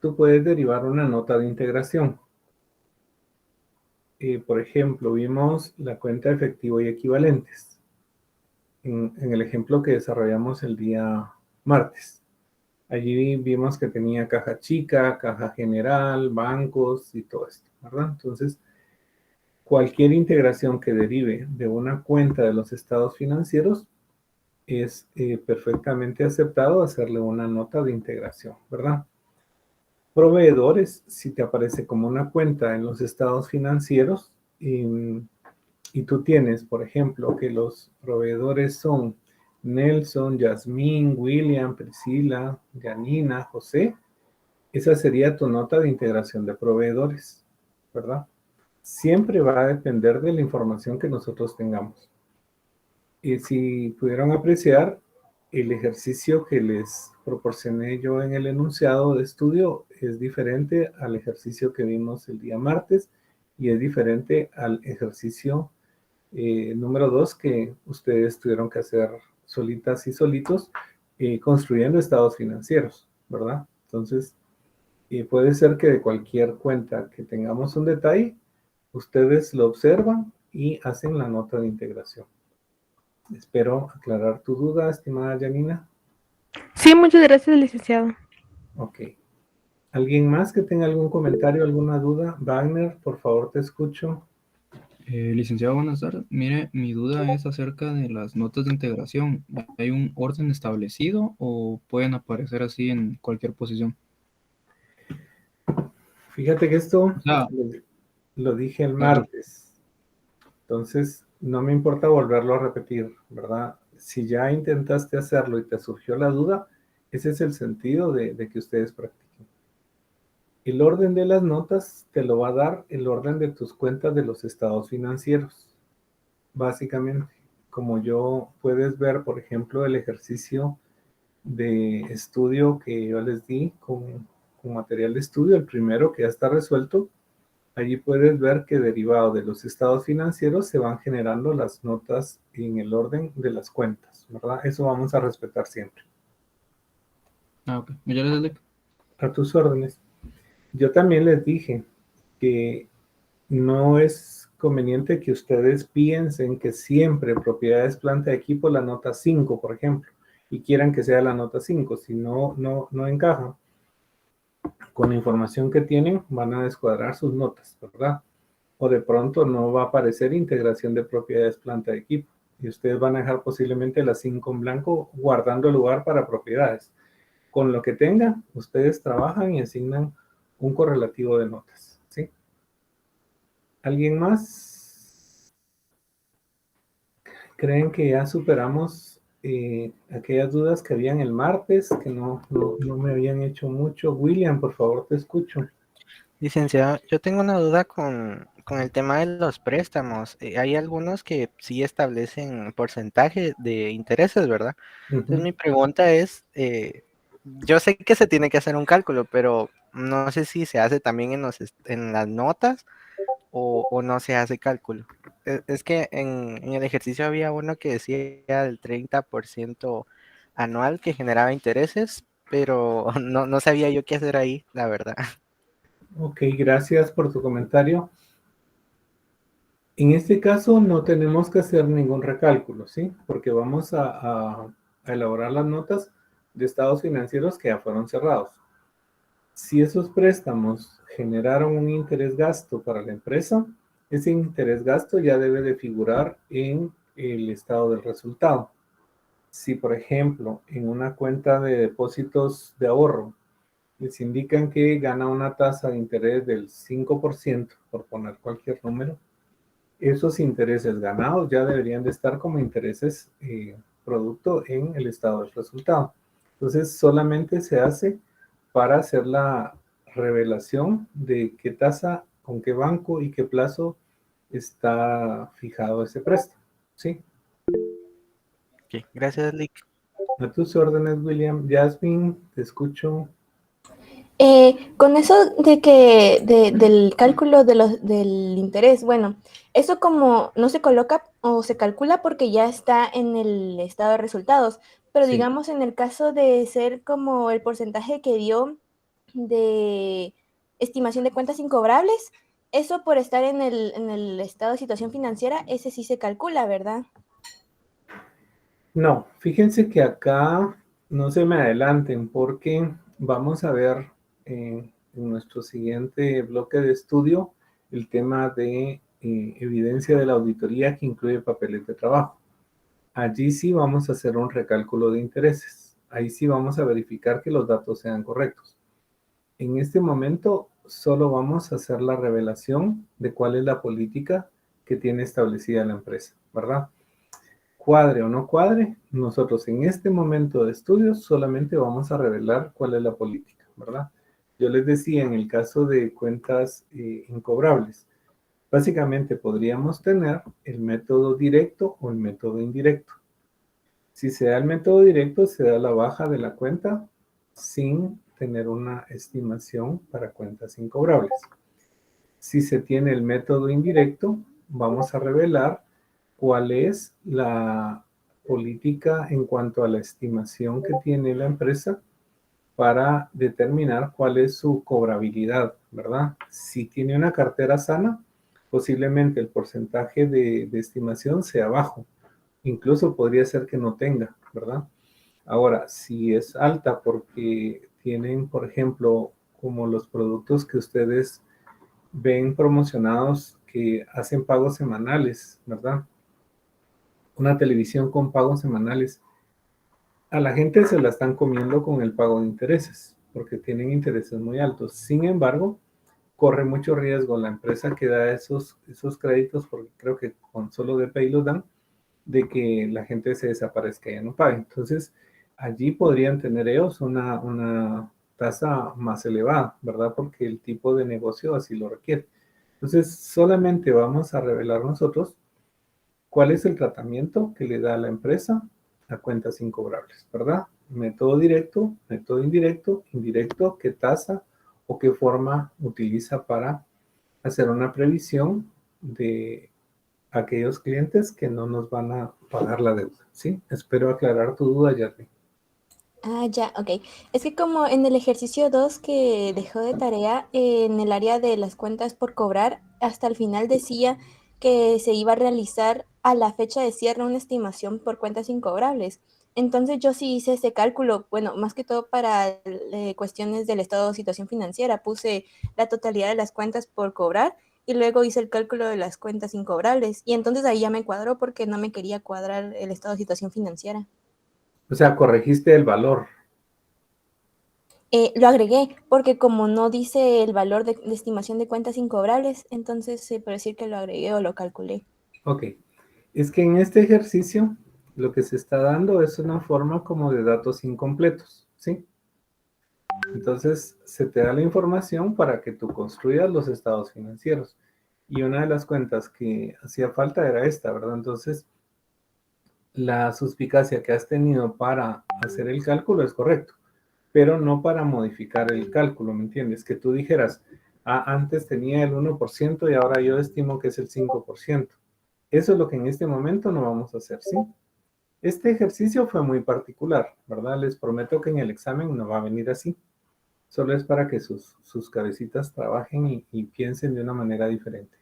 tú puedes derivar una nota de integración. Por ejemplo, vimos la cuenta de efectivo y equivalentes en el ejemplo que desarrollamos el día martes. Allí vimos que tenía caja chica, caja general, bancos y todo esto, ¿verdad? Entonces, cualquier integración que derive de una cuenta de los estados financieros es perfectamente aceptado hacerle una nota de integración, ¿verdad? Proveedores, si te aparece como una cuenta en los estados financieros y tú tienes, por ejemplo, que los proveedores son Nelson, Yasmín, William, Priscila, Janina, José, esa sería tu nota de integración de proveedores, ¿verdad? Siempre va a depender de la información que nosotros tengamos. Y si pudieron apreciar, el ejercicio que les proporcioné yo en el enunciado de estudio es diferente al ejercicio que vimos el día martes y es diferente al ejercicio número 2 que ustedes tuvieron que hacer solitas y solitos construyendo estados financieros, ¿verdad? Entonces, puede ser que de cualquier cuenta que tengamos un detalle, ustedes lo observan y hacen la nota de integración. Espero aclarar tu duda, estimada Janina. Sí, muchas gracias, licenciado. Ok. ¿Alguien más que tenga algún comentario, alguna duda? Wagner, por favor, te escucho. Licenciado, buenas tardes. Mire, mi duda es acerca de las notas de integración. ¿Hay un orden establecido o pueden aparecer así en cualquier posición? Fíjate que esto O sea, lo dije el perdón. martes, entonces no me importa volverlo a repetir, ¿verdad? Si ya intentaste hacerlo y te surgió la duda, ese es el sentido de que ustedes practiquen. El orden de las notas te lo va a dar el orden de tus cuentas de los estados financieros, básicamente. Como yo puedes ver, por ejemplo, el ejercicio de estudio que yo les di con material de estudio, el primero que ya está resuelto, allí puedes ver que derivado de los estados financieros se van generando las notas en el orden de las cuentas, ¿verdad? Eso vamos a respetar siempre. Ok. Muchas gracias, Lic. A tus órdenes. Yo también les dije que no es conveniente que ustedes piensen que siempre propiedades, planta, equipo, la nota 5, por ejemplo, y quieran que sea la nota 5. Si no encaja con la información que tienen, van a descuadrar sus notas, ¿verdad? O de pronto no va a aparecer integración de propiedades, planta, equipo. Y ustedes van a dejar posiblemente la 5 en blanco guardando lugar para propiedades. Con lo que tengan, ustedes trabajan y asignan un correlativo de notas, ¿sí? ¿Alguien más? ¿Creen que ya superamos aquellas dudas que habían el martes, que no me habían hecho mucho? William, por favor, te escucho. Licenciado, yo tengo una duda con el tema de los préstamos. Hay algunos que sí establecen porcentaje de intereses, ¿verdad? Entonces Ujú. mi pregunta es, yo sé que se tiene que hacer un cálculo, pero no sé si se hace también en las notas o no se hace cálculo. Es que en el ejercicio había uno que decía el 30% anual que generaba intereses, pero no sabía yo qué hacer ahí, la verdad. Ok, gracias por tu comentario. En este caso no tenemos que hacer ningún recálculo, ¿sí? Porque vamos a elaborar las notas de estados financieros que ya fueron cerrados. Si esos préstamos generaron un interés gasto para la empresa, ese interés gasto ya debe de figurar en el estado del resultado. Si, por ejemplo, en una cuenta de depósitos de ahorro les indican que gana una tasa de interés del 5%, por poner cualquier número, esos intereses ganados ya deberían de estar como intereses producto en el estado del resultado. Entonces, solamente se hace para hacer la revelación de qué tasa, con qué banco y qué plazo está fijado ese préstamo. ¿Sí? Ok, gracias, Lick. A tus órdenes, William. Jasmine, te escucho. Con eso del cálculo del interés, bueno, eso como no se coloca o se calcula porque ya está en el estado de resultados, pero Sí. digamos en el caso de ser como el porcentaje que dio de estimación de cuentas incobrables, eso por estar en el estado de situación financiera, ese sí se calcula, ¿verdad? No, fíjense que acá no se me adelanten porque vamos a ver en nuestro siguiente bloque de estudio el tema de evidencia de la auditoría que incluye papeles de trabajo. Allí sí vamos a hacer un recálculo de intereses. Ahí sí vamos a verificar que los datos sean correctos. En este momento solo vamos a hacer la revelación de cuál es la política que tiene establecida la empresa, ¿verdad? Cuadre o no cuadre, nosotros en este momento de estudios solamente vamos a revelar cuál es la política, ¿verdad? Yo les decía en el caso de cuentas incobrables, básicamente podríamos tener el método directo o el método indirecto. Si se da el método directo, se da la baja de la cuenta sin tener una estimación para cuentas incobrables. Si se tiene el método indirecto, vamos a revelar cuál es la política en cuanto a la estimación que tiene la empresa para determinar cuál es su cobrabilidad, ¿verdad? Si tiene una cartera sana, posiblemente el porcentaje de estimación sea bajo. Incluso podría ser que no tenga, ¿verdad? Ahora, si es alta porque tienen, por ejemplo, como los productos que ustedes ven promocionados que hacen pagos semanales, ¿verdad? Una televisión con pagos semanales. A la gente se la están comiendo con el pago de intereses, porque tienen intereses muy altos. Sin embargo, corre mucho riesgo la empresa que da esos créditos, porque creo que con solo DPI los dan, de que la gente se desaparezca y ya no pague. Entonces, allí podrían tener ellos una tasa más elevada, ¿verdad? Porque el tipo de negocio así lo requiere. Entonces, solamente vamos a revelar nosotros cuál es el tratamiento que le da la empresa a cuentas incobrables, ¿verdad? Método directo, método indirecto, indirecto, qué tasa o qué forma utiliza para hacer una previsión de aquellos clientes que no nos van a pagar la deuda, ¿sí? Espero aclarar tu duda, Yasmin. Ah, ya, ok. Es que como en el ejercicio 2 que dejó de tarea, en el área de las cuentas por cobrar, hasta el final decía que se iba a realizar a la fecha de cierre una estimación por cuentas incobrables. Entonces yo sí hice ese cálculo, bueno, más que todo para cuestiones del estado de situación financiera, puse la totalidad de las cuentas por cobrar y luego hice el cálculo de las cuentas incobrables. Y entonces ahí ya me cuadró porque no me quería cuadrar el estado de situación financiera. O sea, corregiste el valor. Lo agregué porque como no dice el valor de estimación de cuentas incobrables, entonces se puede decir que lo agregué o lo calculé. Ok. Es que en este ejercicio lo que se está dando es una forma como de datos incompletos, ¿sí? Entonces se te da la información para que tú construyas los estados financieros. Y una de las cuentas que hacía falta era esta, ¿verdad? Entonces, la suspicacia que has tenido para hacer el cálculo es correcto, pero no para modificar el cálculo, ¿me entiendes? Que tú dijeras, ah, antes tenía el 1% y ahora yo estimo que es el 5%. Eso es lo que en este momento no vamos a hacer, ¿sí? Este ejercicio fue muy particular, ¿verdad? Les prometo que en el examen no va a venir así. Solo es para que sus cabecitas trabajen y piensen de una manera diferente.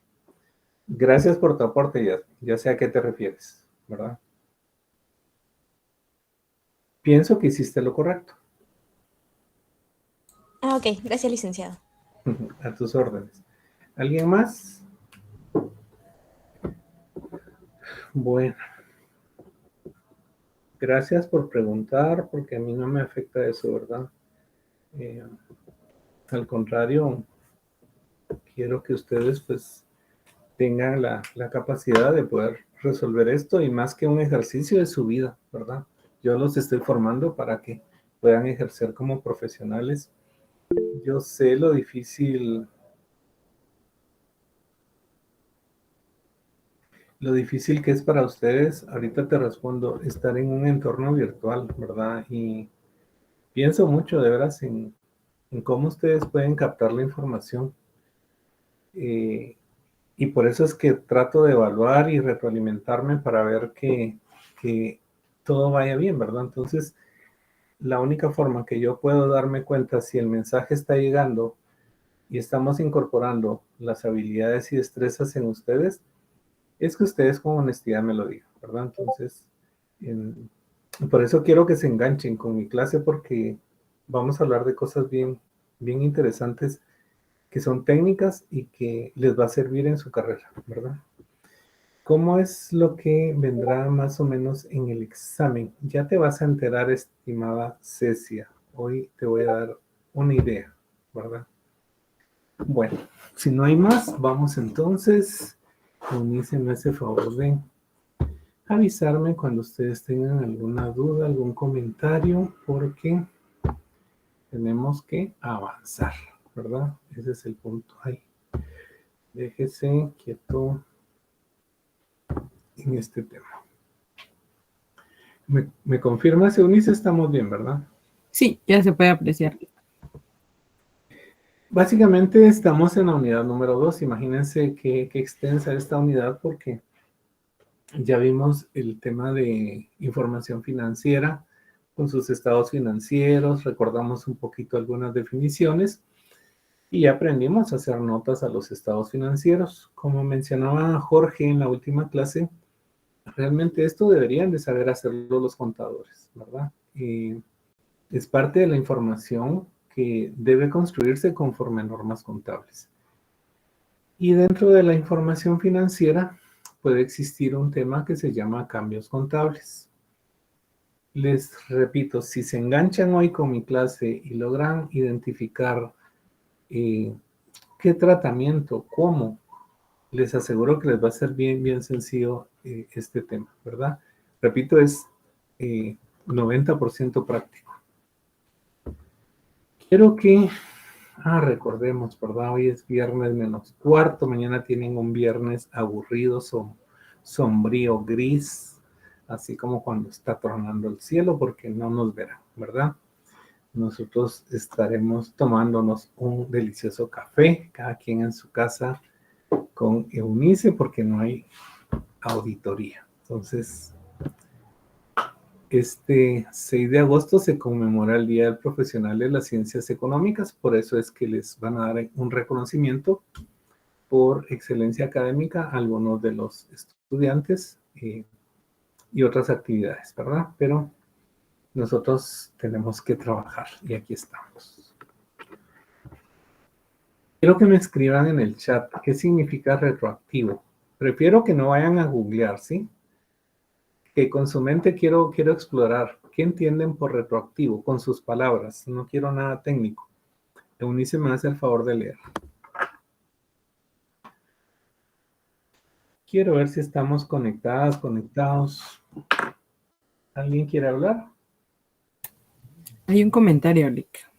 Gracias por tu aporte, ya sé a qué te refieres, ¿verdad? Pienso que hiciste lo correcto. Ah, ok, gracias, licenciado. A tus órdenes. ¿Alguien más? Bueno, gracias por preguntar, porque a mí no me afecta eso, ¿verdad? Eh, Al contrario, quiero que ustedes pues tengan la capacidad de poder resolver esto y más que un ejercicio de su vida, ¿verdad? Yo los estoy formando para que puedan ejercer como profesionales. Yo sé lo difícil que es para ustedes, ahorita te respondo, estar en un entorno virtual, ¿verdad? Y pienso mucho de veras en cómo ustedes pueden captar la información. Eh, y por eso es que trato de evaluar y retroalimentarme para ver que todo vaya bien, ¿verdad? Entonces, la única forma que yo puedo darme cuenta si el mensaje está llegando y estamos incorporando las habilidades y destrezas en ustedes, es que ustedes con honestidad me lo digan, ¿verdad? Entonces, por eso quiero que se enganchen con mi clase, porque vamos a hablar de cosas bien, bien interesantes que son técnicas y que les va a servir en su carrera, ¿verdad? ¿Cómo es lo que vendrá más o menos en el examen? Ya te vas a enterar, estimada Cecia. Hoy te voy a dar una idea, ¿verdad? Bueno, si no hay más, vamos entonces. Unícenme ese favor de avisarme cuando ustedes tengan alguna duda, algún comentario, porque tenemos que avanzar, ¿verdad? Ese es el punto ahí. Déjese quieto en este tema. ¿Me confirma, Eunice? Estamos bien, ¿verdad? Sí, ya se puede apreciar. Básicamente estamos en la unidad número 2. Imagínense qué extensa esta unidad, porque ya vimos el tema de información financiera con sus estados financieros, recordamos un poquito algunas definiciones y aprendimos a hacer notas a los estados financieros. Como mencionaba Jorge en la última clase, realmente esto deberían de saber hacerlo los contadores, ¿verdad? Es parte de la información que debe construirse conforme a normas contables. Y dentro de la información financiera puede existir un tema que se llama cambios contables. Les repito, si se enganchan hoy con mi clase y logran identificar qué tratamiento, cómo, les aseguro que les va a ser bien, bien sencillo este tema, ¿verdad? Repito, es 90% práctico. Quiero que, recordemos, ¿verdad? Hoy es viernes menos cuarto, mañana tienen un viernes aburrido, sombrío, gris, así como cuando está tronando el cielo, porque no nos verán, ¿verdad? Nosotros estaremos tomándonos un delicioso café, cada quien en su casa, con Eunice, porque no hay auditoría. Entonces, este 6 de agosto se conmemora el Día del Profesional de las Ciencias Económicas, por eso es que les van a dar un reconocimiento por excelencia académica a algunos de los estudiantes y otras actividades, ¿verdad? Pero nosotros tenemos que trabajar y aquí estamos. Quiero que me escriban en el chat qué significa retroactivo. Prefiero que no vayan a googlear, ¿sí? Que con su mente quiero explorar. ¿Qué entienden por retroactivo? Con sus palabras. No quiero nada técnico. Eunice me hace el favor de leer. Quiero ver si estamos conectadas, conectados. ¿Alguien quiere hablar? Hay un comentario, Lick.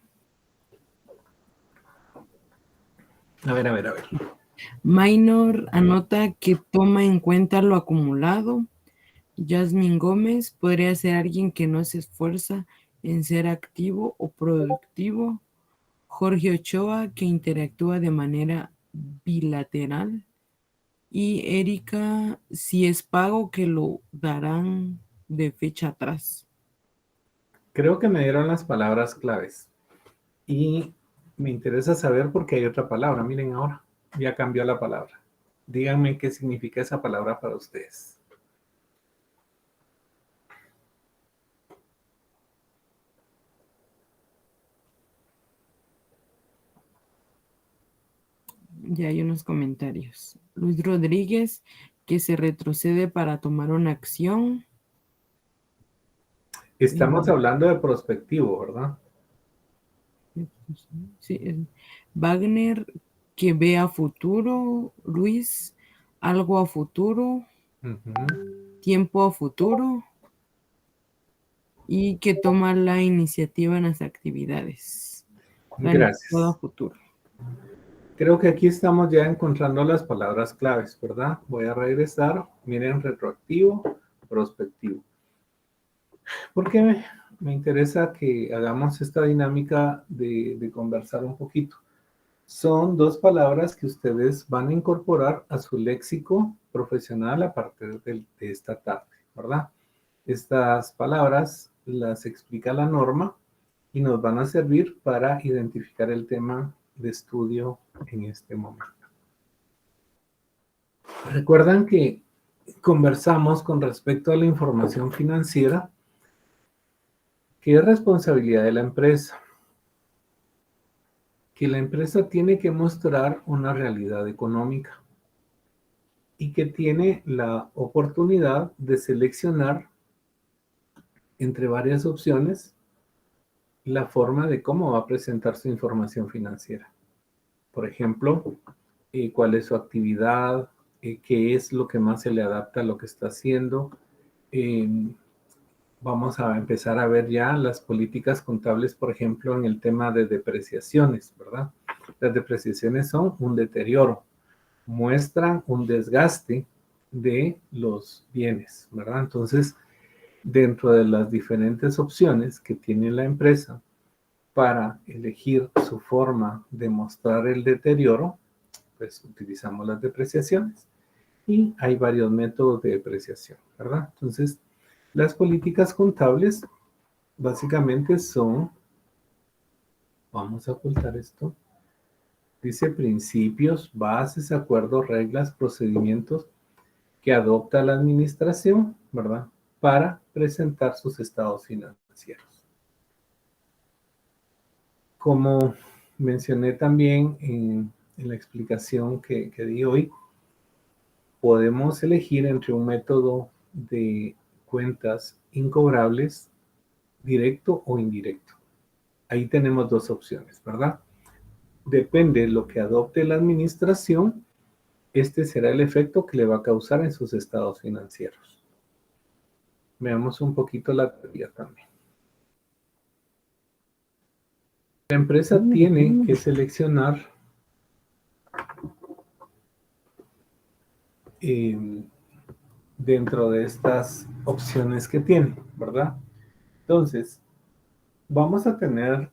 A ver. Minor anota que toma en cuenta lo acumulado. Jasmine Gómez podría ser alguien que no se esfuerza en ser activo o productivo. Jorge Ochoa, que interactúa de manera bilateral. Y Erika, si es pago, que lo darán de fecha atrás. Creo que me dieron las palabras claves. Y me interesa saber por qué hay otra palabra. Miren ahora, ya cambió la palabra. Díganme qué significa esa palabra para ustedes. Ya hay unos comentarios. Luis Rodríguez, que se retrocede para tomar una acción. Estamos hablando de prospectivo, ¿verdad? Sí. Wagner, que ve a futuro. Luis, algo a futuro. Tiempo a futuro. Y que toma la iniciativa en las actividades. Gracias. Todo a futuro. Creo que aquí estamos ya encontrando las palabras claves, ¿verdad? Voy a regresar. Miren, retroactivo, prospectivo. Porque me interesa que hagamos esta dinámica de conversar un poquito. Son dos palabras que ustedes van a incorporar a su léxico profesional a partir de esta tarde, ¿verdad? Estas palabras las explica la norma y nos van a servir para identificar el tema de estudio en este momento. Recuerdan que conversamos con respecto a la información financiera, que es responsabilidad de la empresa, que la empresa tiene que mostrar una realidad económica y que tiene la oportunidad de seleccionar entre varias opciones la forma de cómo va a presentar su información financiera. Por ejemplo, cuál es su actividad, qué es lo que más se le adapta a lo que está haciendo. Vamos a empezar a ver ya las políticas contables, por ejemplo, en el tema de depreciaciones, ¿verdad? Las depreciaciones son un deterioro, muestran un desgaste de los bienes, ¿verdad? Entonces, dentro de las diferentes opciones que tiene la empresa para elegir su forma de mostrar el deterioro, pues utilizamos las depreciaciones. Y hay varios métodos de depreciación, ¿verdad? Entonces, las políticas contables básicamente son, vamos a ocultar esto, dice principios, bases, acuerdos, reglas, procedimientos que adopta la administración, ¿verdad? Para presentar sus estados financieros. Como mencioné también en la explicación que di hoy, podemos elegir entre un método de cuentas incobrables, directo o indirecto. Ahí tenemos dos opciones, ¿verdad? Depende de lo que adopte la administración, este será el efecto que le va a causar en sus estados financieros. Veamos un poquito la teoría también. La empresa tiene que seleccionar dentro de estas opciones que tiene, ¿verdad? Entonces, vamos a tener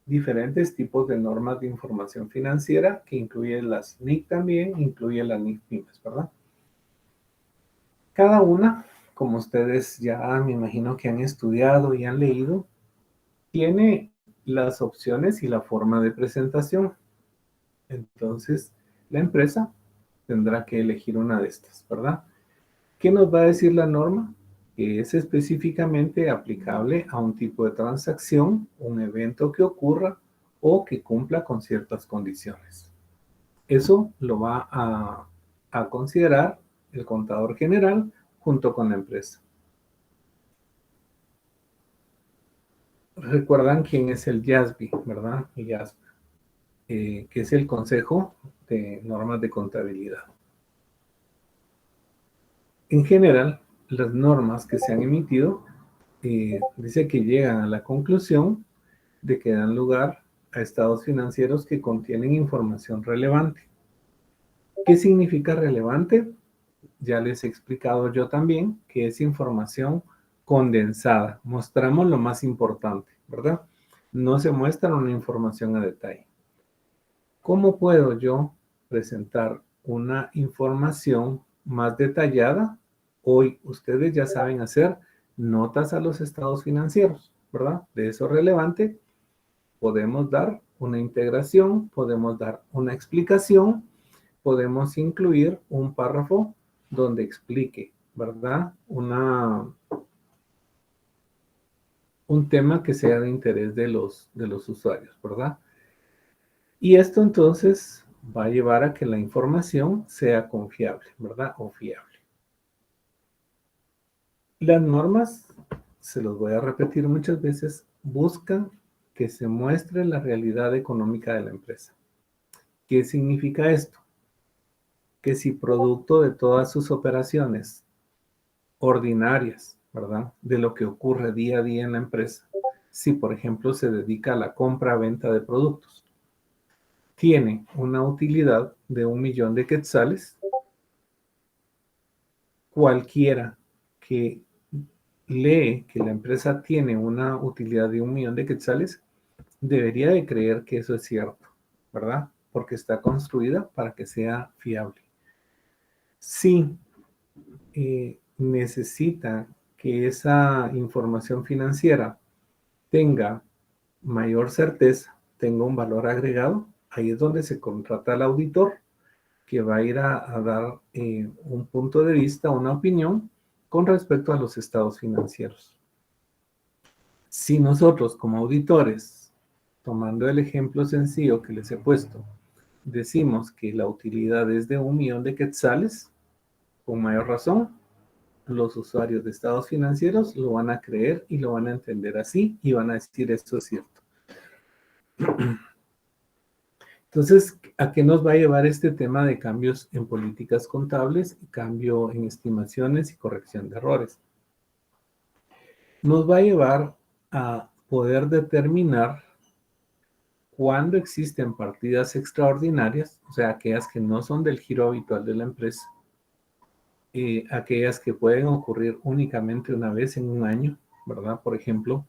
diferentes tipos de normas de información financiera que incluyen las NIC también, incluye las NIC-PYMES, ¿verdad? Cada una, como ustedes ya me imagino que han estudiado y han leído, tiene las opciones y la forma de presentación. Entonces, la empresa tendrá que elegir una de estas, ¿verdad? ¿Qué nos va a decir la norma? Que es específicamente aplicable a un tipo de transacción, un evento que ocurra o que cumpla con ciertas condiciones. Eso lo va a considerar el contador general junto con la empresa. Recuerdan quién es el YASB, ¿verdad? El YASB, que es el Consejo de Normas de Contabilidad. En general, las normas que se han emitido dice que llegan a la conclusión de que dan lugar a estados financieros que contienen información relevante. ¿Qué significa relevante? Ya les he explicado yo también que es información condensada. Mostramos lo más importante, ¿verdad? No se muestra una información a detalle. ¿Cómo puedo yo presentar una información más detallada? Hoy ustedes ya saben hacer notas a los estados financieros, ¿verdad? De eso relevante, podemos dar una integración, podemos dar una explicación, podemos incluir un párrafo donde explique, ¿verdad? Un tema que sea de interés de los usuarios, ¿verdad? Y esto entonces va a llevar a que la información sea confiable, ¿verdad? O fiable. Las normas, se los voy a repetir muchas veces, buscan que se muestre la realidad económica de la empresa. ¿Qué significa esto? Que si producto de todas sus operaciones ordinarias, ¿verdad? De lo que ocurre día a día en la empresa, si por ejemplo se dedica a la compra-venta de productos, tiene una utilidad de 1,000,000 de quetzales, cualquiera que lee que la empresa tiene una utilidad de 1,000,000 de quetzales, debería de creer que eso es cierto, ¿verdad? Porque está construida para que sea fiable. Si necesita que esa información financiera tenga mayor certeza, tenga un valor agregado, ahí es donde se contrata al auditor que va a ir a dar un punto de vista, una opinión con respecto a los estados financieros. Si nosotros como auditores, tomando el ejemplo sencillo que les he puesto, decimos que la utilidad es de 1,000,000 de quetzales, con mayor razón, los usuarios de estados financieros lo van a creer y lo van a entender así y van a decir esto es cierto. Entonces, ¿a qué nos va a llevar este tema de cambios en políticas contables, cambio en estimaciones y corrección de errores? Nos va a llevar a poder determinar cuándo existen partidas extraordinarias, o sea, aquellas que no son del giro habitual de la empresa, aquellas que pueden ocurrir únicamente una vez en un año, ¿verdad? Por ejemplo,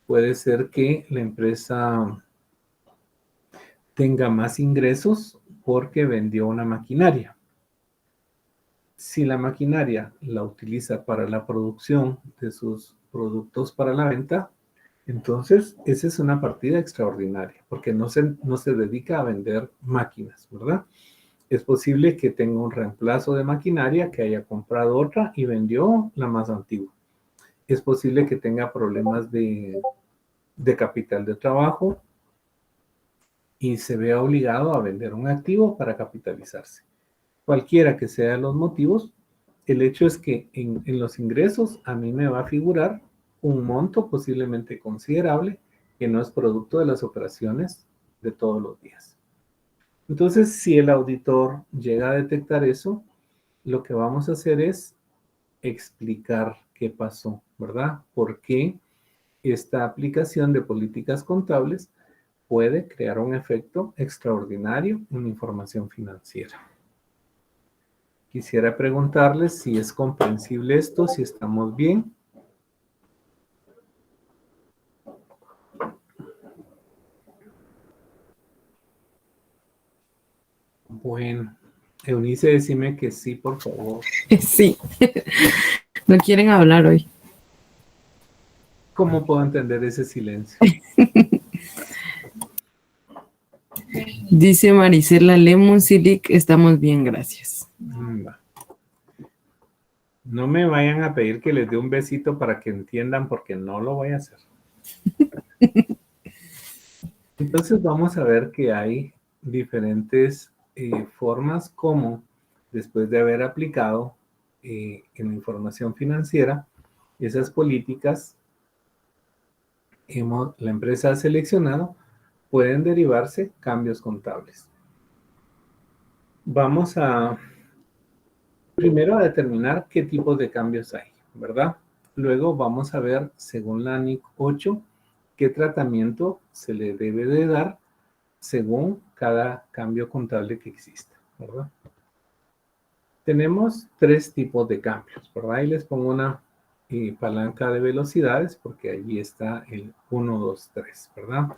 puede ser que la empresa tenga más ingresos porque vendió una maquinaria. Si la maquinaria la utiliza para la producción de sus productos para la venta, entonces esa es una partida extraordinaria, porque no se dedica a vender máquinas, ¿verdad? Es posible que tenga un reemplazo de maquinaria, que haya comprado otra y vendió la más antigua. Es posible que tenga problemas de capital de trabajo y se vea obligado a vender un activo para capitalizarse. Cualquiera que sean los motivos, el hecho es que en los ingresos a mí me va a figurar un monto posiblemente considerable que no es producto de las operaciones de todos los días. Entonces, si el auditor llega a detectar eso, lo que vamos a hacer es explicar qué pasó, ¿verdad? ¿Por qué esta aplicación de políticas contables puede crear un efecto extraordinario en la información financiera? Quisiera preguntarles si es comprensible esto, si estamos bien. Bueno, Eunice, decime que sí, por favor. Sí, no quieren hablar hoy. ¿Cómo puedo entender ese silencio? Dice Marisela Lemon Silic, estamos bien, gracias. Va. No me vayan a pedir que les dé un besito para que entiendan, porque no lo voy a hacer. Entonces vamos a ver que hay diferentes formas como, después de haber aplicado en la información financiera esas políticas, la empresa ha seleccionado, pueden derivarse cambios contables. Vamos primero a determinar qué tipos de cambios hay, ¿verdad? Luego vamos a ver, según la NIC 8, qué tratamiento se le debe de dar según cada cambio contable que exista, ¿verdad? Tenemos 3 tipos de cambios, ¿verdad? Y les pongo una palanca de velocidades porque allí está el 1, 2, 3, ¿verdad?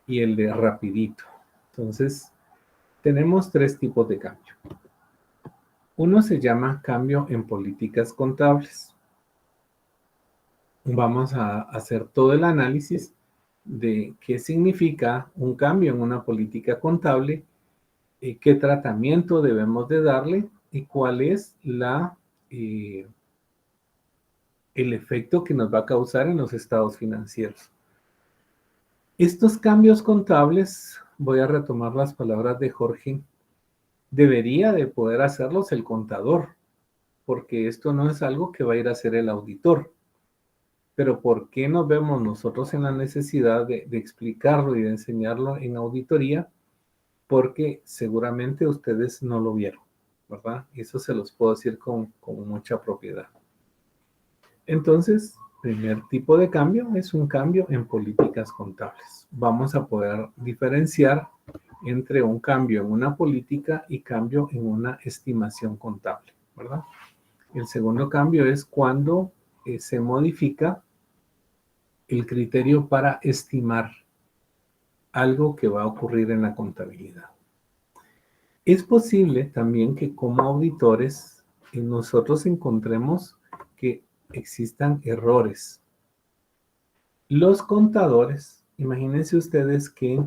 Y el de rapidito. Entonces, tenemos 3 tipos de cambio. Uno se llama cambio en políticas contables. Vamos a hacer todo el análisis de qué significa un cambio en una política contable, qué tratamiento debemos de darle y cuál es el efecto que nos va a causar en los estados financieros. Estos cambios contables, voy a retomar las palabras de Jorge, debería de poder hacerlos el contador, porque esto no es algo que va a ir a hacer el auditor. Pero ¿por qué nos vemos nosotros en la necesidad de explicarlo y de enseñarlo en auditoría? Porque seguramente ustedes no lo vieron, ¿verdad? Y eso se los puedo decir con mucha propiedad. Entonces, primer tipo de cambio es un cambio en políticas contables. Vamos a poder diferenciar entre un cambio en una política y cambio en una estimación contable, ¿verdad? El segundo cambio es cuando se modifica el criterio para estimar algo que va a ocurrir en la contabilidad. Es posible también que como auditores nosotros encontremos que existan errores. Los contadores, imagínense ustedes que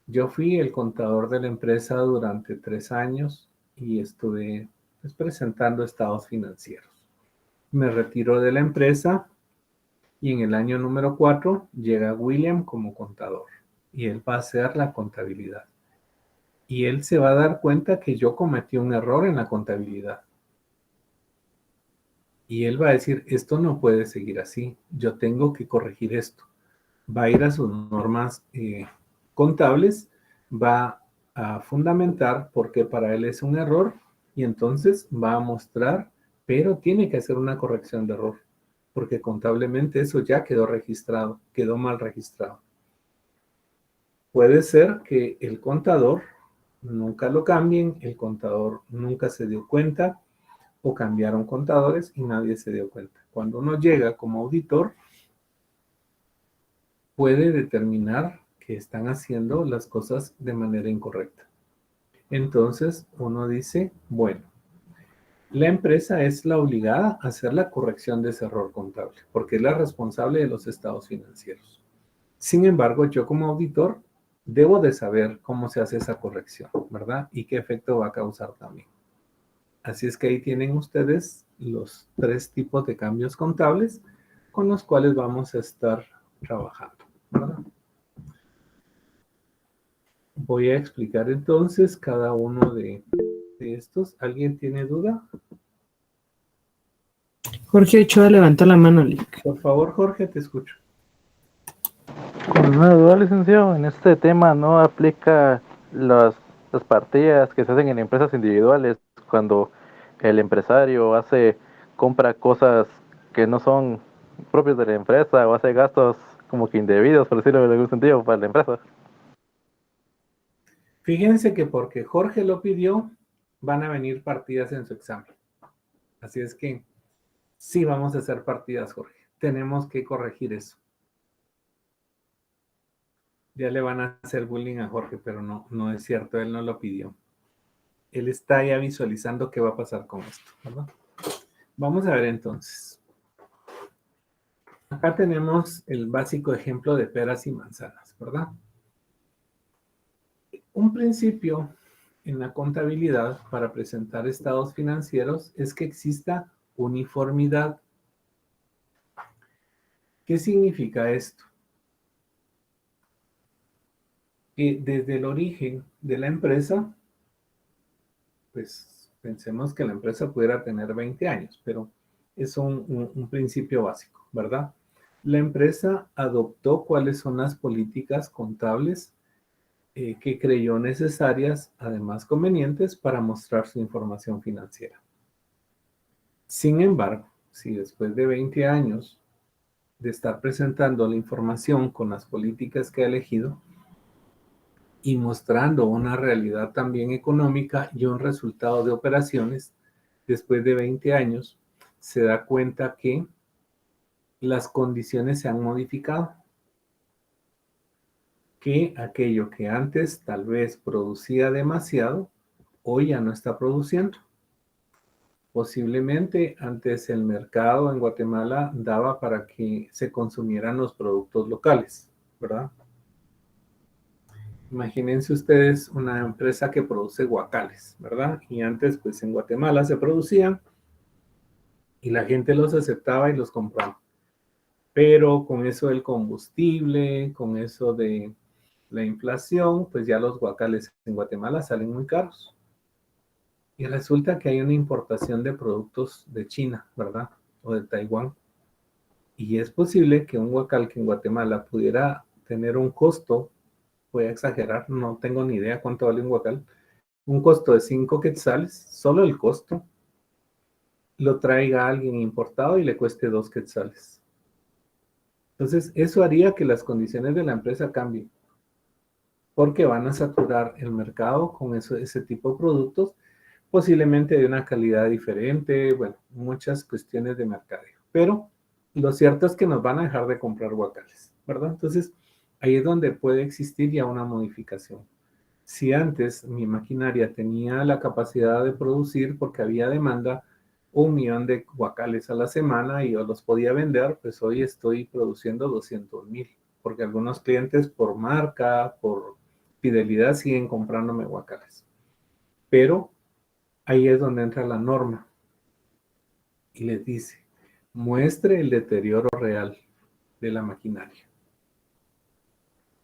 yo fui el contador de la empresa durante 3 años y estuve pues, presentando estados financieros. Me retiro de la empresa y en el año número 4 llega William como contador y él va a hacer la contabilidad. Y él se va a dar cuenta que yo cometí un error en la contabilidad. Y él va a decir, esto no puede seguir así, yo tengo que corregir esto. Va a ir a sus normas contables, va a fundamentar por qué para él es un error y entonces va a mostrar, pero tiene que hacer una corrección de error, porque contablemente eso ya quedó registrado, quedó mal registrado. Puede ser que el contador nunca lo cambien, el contador nunca se dio cuenta, o cambiaron contadores y nadie se dio cuenta. Cuando uno llega como auditor, puede determinar que están haciendo las cosas de manera incorrecta. Entonces uno dice, bueno, la empresa es la obligada a hacer la corrección de ese error contable, porque es la responsable de los estados financieros. Sin embargo, yo como auditor debo de saber cómo se hace esa corrección, ¿verdad? Y qué efecto va a causar también. Así es que ahí tienen ustedes los 3 tipos de cambios contables con los cuales vamos a estar trabajando, ¿verdad? Voy a explicar entonces cada uno de estos. ¿Alguien tiene duda? Jorge Ochoa levantó la mano, Lick. Por favor, Jorge, te escucho. Con una duda, licenciado, en este tema no aplica las partidas que se hacen en empresas individuales cuando el empresario compra cosas que no son propias de la empresa o hace gastos como que indebidos, por decirlo en algún sentido, para la empresa. Fíjense que porque Jorge lo pidió, van a venir partidas en su examen. Así es que sí vamos a hacer partidas, Jorge. Tenemos que corregir eso. Ya le van a hacer bullying a Jorge, pero no es cierto, él no lo pidió. Él está ya visualizando qué va a pasar con esto, ¿verdad? Vamos a ver entonces. Acá tenemos el básico ejemplo de peras y manzanas, ¿verdad? Un principio en la contabilidad para presentar estados financieros es que exista uniformidad. ¿Qué significa esto? Que desde el origen de la empresa, pues pensemos que la empresa pudiera tener 20 años, pero es un principio básico, ¿verdad? La empresa adoptó cuáles son las políticas contables que creyó necesarias, además convenientes, para mostrar su información financiera. Sin embargo, si después de 20 años de estar presentando la información con las políticas que ha elegido y mostrando una realidad también económica y un resultado de operaciones, después de 20 años, se da cuenta que las condiciones se han modificado, que aquello que antes tal vez producía demasiado, hoy ya no está produciendo. Posiblemente antes el mercado en Guatemala daba para que se consumieran los productos locales, ¿verdad? Imagínense ustedes una empresa que produce guacales, ¿verdad? Y antes pues en Guatemala se producían y la gente los aceptaba y los compraba. Pero con eso del combustible, con eso de la inflación, pues ya los guacales en Guatemala salen muy caros. Y resulta que hay una importación de productos de China, ¿verdad? O de Taiwán. Y es posible que un guacal que en Guatemala pudiera tener un costo, voy a exagerar, no tengo ni idea cuánto vale un guacal, un costo de 5 quetzales, solo el costo, lo traiga alguien importado y le cueste 2 quetzales. Entonces, eso haría que las condiciones de la empresa cambien, porque van a saturar el mercado con ese tipo de productos, posiblemente de una calidad diferente, bueno, muchas cuestiones de mercadeo. Pero lo cierto es que nos van a dejar de comprar guacales, ¿verdad? Entonces, ahí es donde puede existir ya una modificación. Si antes mi maquinaria tenía la capacidad de producir porque había demanda, 1 millón de guacales a la semana y yo los podía vender, pues hoy estoy produciendo 200,000, porque algunos clientes por marca, por fidelidad siguen comprándome guacales. Pero ahí es donde entra la norma y les dice, muestre el deterioro real de la maquinaria.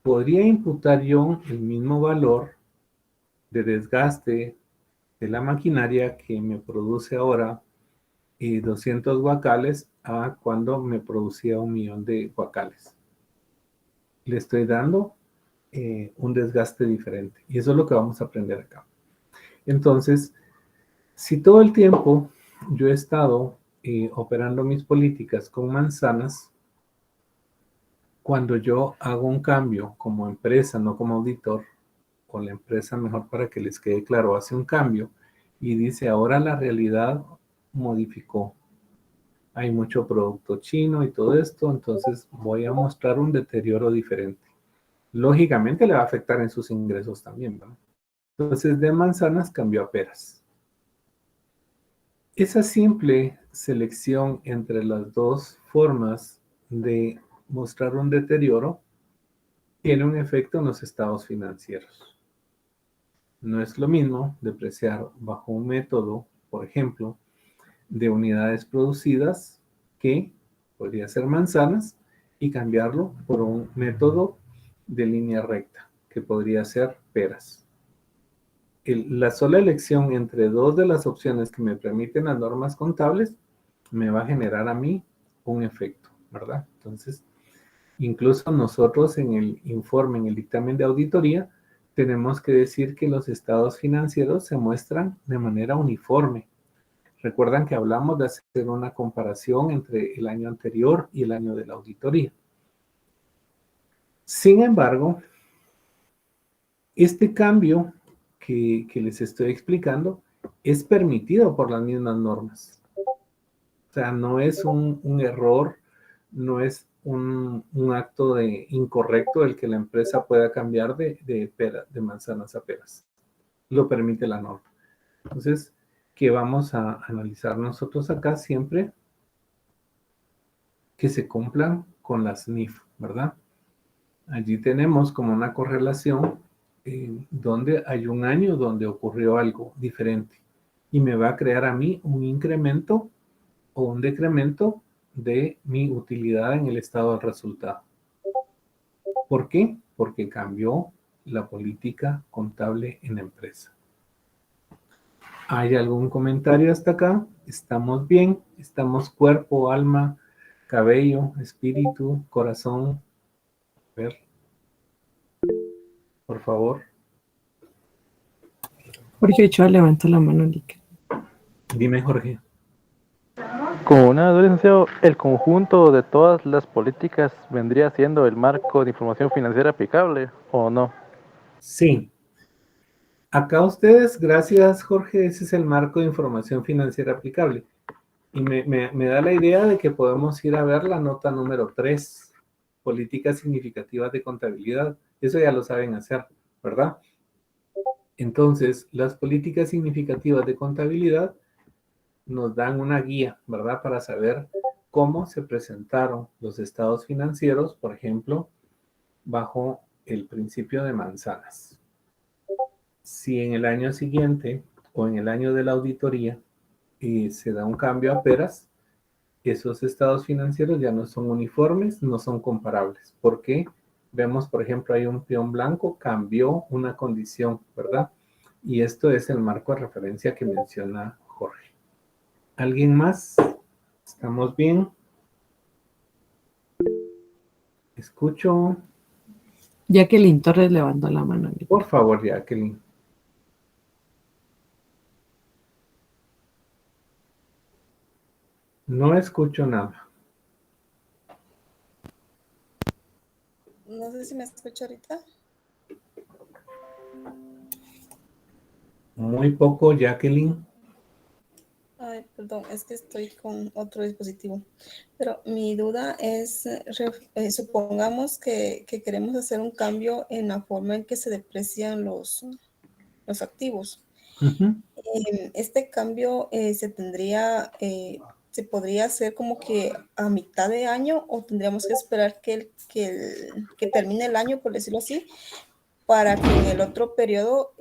Podría imputar yo el mismo valor de desgaste de la maquinaria que me produce ahora 200 guacales a cuando me producía 1 millón de guacales. Le estoy dando un desgaste diferente. Y eso es lo que vamos a aprender acá. Entonces, si todo el tiempo yo he estado operando mis políticas con manzanas, cuando yo hago un cambio como empresa, no como auditor, o la empresa, mejor para que les quede claro, hace un cambio y dice, ahora la realidad modificó. Hay mucho producto chino y todo esto, entonces voy a mostrar un deterioro diferente. Lógicamente le va a afectar en sus ingresos también, ¿verdad? Entonces de manzanas cambió a peras. Esa simple selección entre las dos formas de mostrar un deterioro tiene un efecto en los estados financieros. No es lo mismo depreciar bajo un método, por ejemplo, de unidades producidas que podría ser manzanas y cambiarlo por un método de línea recta que podría ser peras. La sola elección entre dos de las opciones que me permiten las normas contables me va a generar a mí un efecto, ¿verdad? Entonces, incluso nosotros en el informe, en el dictamen de auditoría, tenemos que decir que los estados financieros se muestran de manera uniforme. Recuerdan que hablamos de hacer una comparación entre el año anterior y el año de la auditoría. Sin embargo, este cambio que les estoy explicando es permitido por las mismas normas. O sea, no es un error, no es un acto incorrecto el que la empresa pueda cambiar de manzanas a peras. Lo permite la norma. Entonces, ¿qué vamos a analizar nosotros acá siempre? Que se cumplan con las NIF, ¿verdad? Allí tenemos como una correlación donde hay un año donde ocurrió algo diferente y me va a crear a mí un incremento o un decremento de mi utilidad en el estado del resultado. ¿Por qué? Porque cambió la política contable en la empresa. ¿Hay algún comentario hasta acá? ¿Estamos bien? ¿Estamos cuerpo, alma, cabello, espíritu, corazón? A ver, por favor. Jorge Ochoa levantó la mano, Lick. Dime, Jorge. Como una duda, licenciado, ¿el conjunto de todas las políticas vendría siendo el marco de información financiera aplicable o no? Sí. Acá ustedes, gracias Jorge, ese es el marco de información financiera aplicable. Y me da la idea de que podemos ir a ver la nota número 3, políticas significativas de contabilidad. Eso ya lo saben hacer, ¿verdad? Entonces, las políticas significativas de contabilidad nos dan una guía, ¿verdad? Para saber cómo se presentaron los estados financieros, por ejemplo, bajo el principio de manzanas. Si en el año siguiente o en el año de la auditoría se da un cambio a peras, esos estados financieros ya no son uniformes, no son comparables. ¿Por qué? Vemos, por ejemplo, hay un peón blanco, cambió una condición, ¿verdad? Y esto es el marco de referencia que menciona Jorge. ¿Alguien más? ¿Estamos bien? Escucho. Jacqueline Torres levantó la mano, Lick. Por favor, Jacqueline. No escucho nada. No sé si me escucha ahorita. Muy poco, Jacqueline. Ay, perdón, es que estoy con otro dispositivo. Pero mi duda es, supongamos que queremos hacer un cambio en la forma en que se deprecian los activos. Ujú. Este cambio se podría hacer como que a mitad de año o tendríamos que esperar que termine el año, por decirlo así, para que en el otro periodo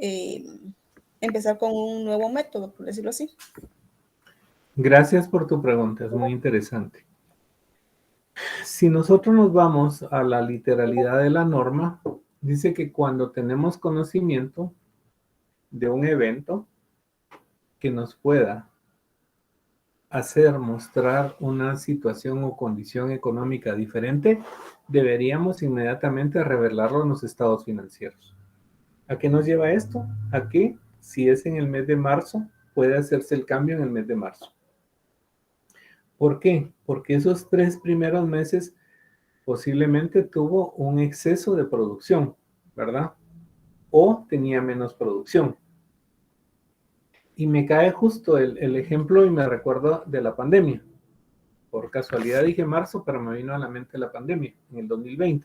empezar con un nuevo método, por decirlo así. Gracias por tu pregunta, es muy interesante. Si nosotros nos vamos a la literalidad de la norma, dice que cuando tenemos conocimiento de un evento que nos pueda hacer mostrar una situación o condición económica diferente, deberíamos inmediatamente revelarlo en los estados financieros. ¿A qué nos lleva esto? A que si es en el mes de marzo, puede hacerse el cambio en el mes de marzo. ¿Por qué? Porque esos 3 primeros meses posiblemente tuvo un exceso de producción, ¿verdad? O tenía menos producción. Y me cae justo el ejemplo y me recuerdo de la pandemia. Por casualidad dije marzo, pero me vino a la mente la pandemia en el 2020.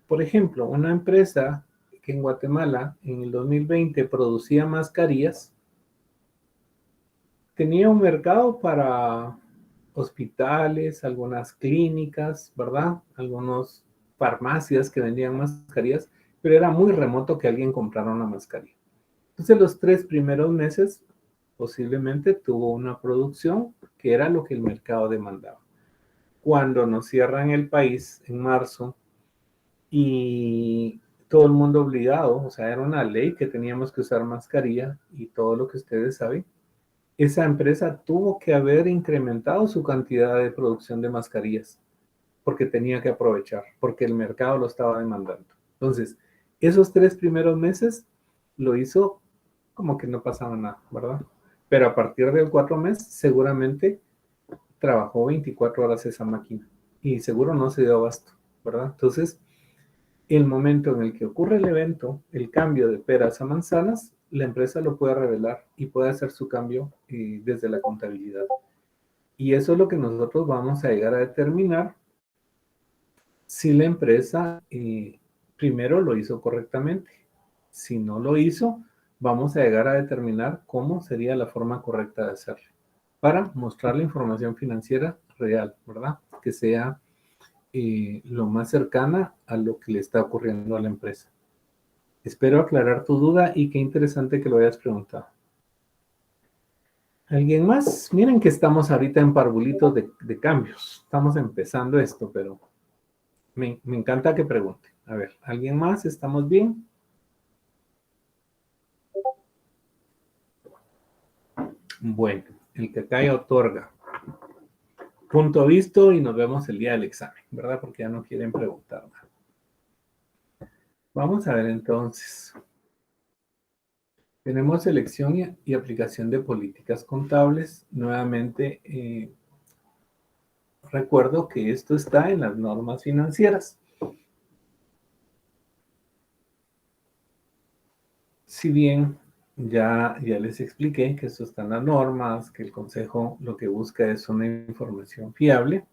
Por ejemplo, una empresa que en Guatemala en el 2020 producía mascarillas, tenía un mercado para hospitales, algunas clínicas, ¿verdad? Algunas farmacias que vendían mascarillas, pero era muy remoto que alguien comprara una mascarilla. Entonces, los 3 primeros meses posiblemente tuvo una producción que era lo que el mercado demandaba. Cuando nos cierran el país en marzo y todo el mundo obligado, o sea, era una ley que teníamos que usar mascarilla y todo lo que ustedes saben, esa empresa tuvo que haber incrementado su cantidad de producción de mascarillas porque tenía que aprovechar, porque el mercado lo estaba demandando. Entonces, esos 3 primeros meses lo hizo como que no pasaba nada, ¿verdad? Pero a partir del 4 mes, seguramente trabajó 24 horas esa máquina y seguro no se dio abasto, ¿verdad? Entonces, el momento en el que ocurre el evento, el cambio de peras a manzanas, la empresa lo puede revelar y puede hacer su cambio desde la contabilidad. Y eso es lo que nosotros vamos a llegar a determinar si la empresa primero lo hizo correctamente. Si no lo hizo, vamos a llegar a determinar cómo sería la forma correcta de hacerlo para mostrar la información financiera real, ¿verdad? Que sea lo más cercana a lo que le está ocurriendo a la empresa. Espero aclarar tu duda y qué interesante que lo hayas preguntado. ¿Alguien más? Miren que estamos ahorita en parvulitos de cambios. Estamos empezando esto, pero me encanta que pregunte. A ver, ¿alguien más? ¿Estamos bien? Bueno, el que cae otorga. Punto visto y nos vemos el día del examen, ¿verdad? Porque ya no quieren preguntar nada. Vamos a ver entonces. Tenemos selección y aplicación de políticas contables. Nuevamente, recuerdo que esto está en las normas financieras. Si bien ya les expliqué que esto está en las normas, que el consejo lo que busca es una información fiable,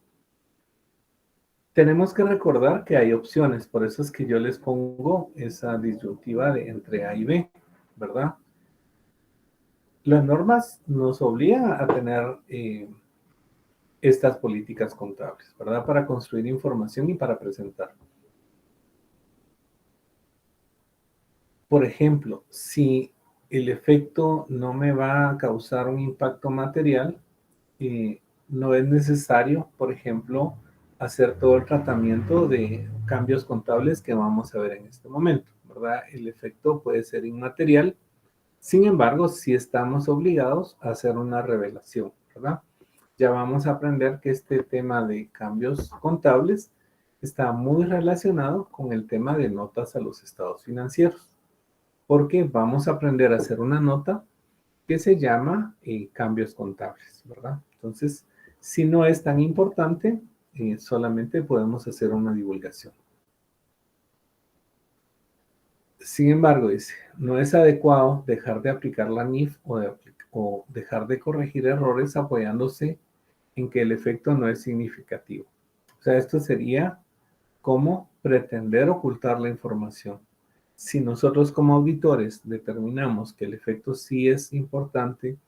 tenemos que recordar que hay opciones, por eso es que yo les pongo esa disyuntiva de entre A y B, ¿verdad? Las normas nos obligan a tener estas políticas contables, ¿verdad? Para construir información y para presentar. Por ejemplo, si el efecto no me va a causar un impacto material, no es necesario, por ejemplo, hacer todo el tratamiento de cambios contables que vamos a ver en este momento, ¿verdad? El efecto puede ser inmaterial, sin embargo, sí estamos obligados a hacer una revelación, ¿verdad? Ya vamos a aprender que este tema de cambios contables está muy relacionado con el tema de notas a los estados financieros, porque vamos a aprender a hacer una nota que se llama cambios contables, ¿verdad? Entonces, si no es tan importante, solamente podemos hacer una divulgación. Sin embargo, dice, no es adecuado dejar de aplicar la NIF o dejar de corregir errores apoyándose en que el efecto no es significativo. O sea, esto sería como pretender ocultar la información. Si nosotros como auditores determinamos que el efecto sí es importante,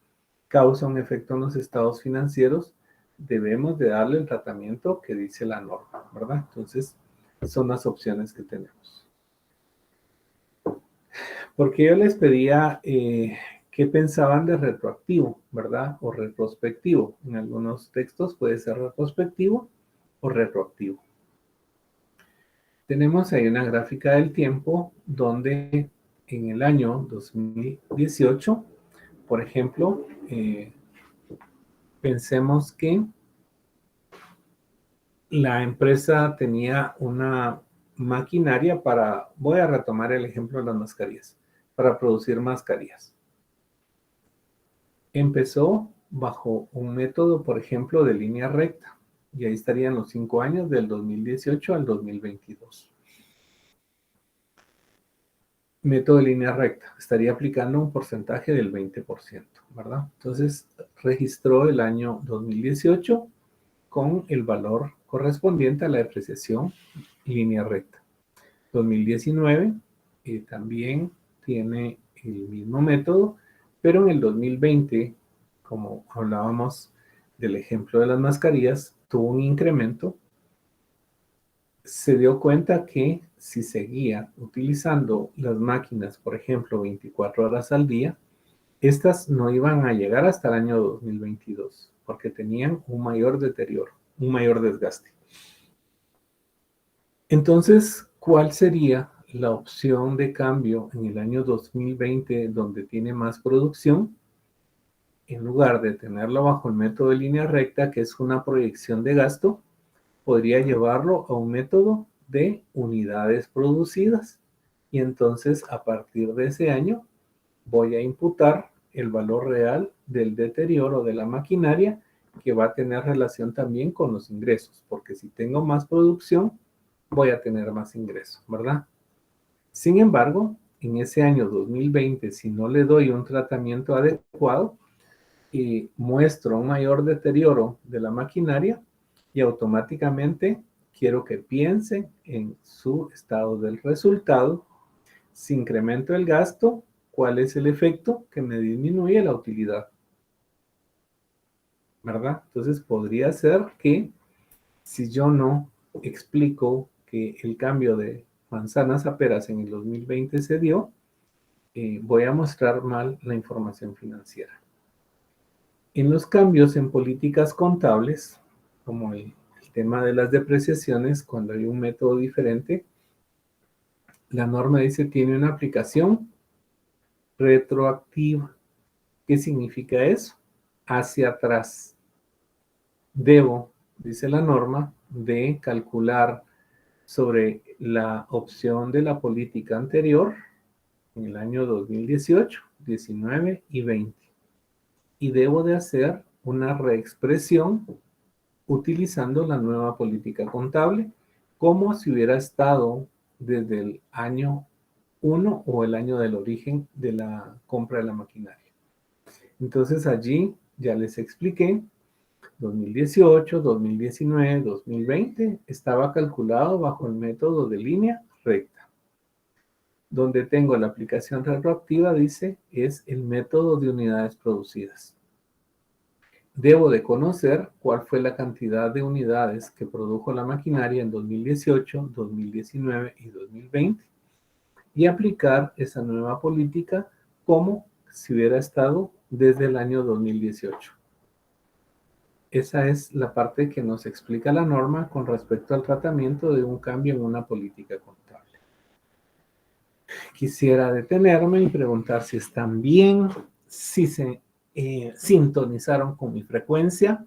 causa un efecto en los estados financieros, debemos de darle el tratamiento que dice la norma, ¿verdad? Entonces, son las opciones que tenemos. Porque yo les pedía qué pensaban de retroactivo, ¿verdad? O retrospectivo. En algunos textos puede ser retrospectivo o retroactivo. Tenemos ahí una gráfica del tiempo donde en el año 2018, por ejemplo, pensemos que la empresa tenía una maquinaria para, voy a retomar el ejemplo de las mascarillas, para producir mascarillas. Empezó bajo un método, por ejemplo, de línea recta, y ahí estarían los 5 años del 2018 al 2022. Método de línea recta, estaría aplicando un porcentaje del 20%, ¿verdad? Entonces, registró el año 2018 con el valor correspondiente a la depreciación línea recta. 2019 también tiene el mismo método, pero en el 2020, como hablábamos del ejemplo de las mascarillas, tuvo un incremento. Se dio cuenta que si seguía utilizando las máquinas, por ejemplo, 24 horas al día, estas no iban a llegar hasta el año 2022, porque tenían un mayor deterioro, un mayor desgaste. Entonces, ¿cuál sería la opción de cambio en el año 2020 donde tiene más producción? En lugar de tenerlo bajo el método de línea recta, que es una proyección de gasto, podría llevarlo a un método de unidades producidas. Y entonces, a partir de ese año, voy a imputar el valor real del deterioro de la maquinaria, que va a tener relación también con los ingresos, porque si tengo más producción, voy a tener más ingresos, ¿verdad? Sin embargo, en ese año 2020, si no le doy un tratamiento adecuado, muestro un mayor deterioro de la maquinaria y automáticamente quiero que piensen en su estado del resultado. Si incremento el gasto, ¿cuál es el efecto? Que me disminuye la utilidad, ¿verdad? Entonces podría ser que si yo no explico que el cambio de manzanas a peras en el 2020 se dio, voy a mostrar mal la información financiera. En los cambios en políticas contables, como el tema de las depreciaciones, cuando hay un método diferente, la norma dice tiene una aplicación retroactiva. ¿Qué significa eso? Hacia atrás. Debo, dice la norma, de calcular sobre la opción de la política anterior en el año 2018, 19 y 20. Y debo de hacer una reexpresión utilizando la nueva política contable como si hubiera estado desde el año 1 o el año del origen de la compra de la maquinaria. Entonces allí ya les expliqué, 2018, 2019, 2020 estaba calculado bajo el método de línea recta. Donde tengo la aplicación retroactiva, dice, es el método de unidades producidas. Debo de conocer cuál fue la cantidad de unidades que produjo la maquinaria en 2018, 2019 y 2020 y aplicar esa nueva política como si hubiera estado desde el año 2018. Esa es la parte que nos explica la norma con respecto al tratamiento de un cambio en una política contable. Quisiera detenerme y preguntar si están bien, si se sintonizaron con mi frecuencia.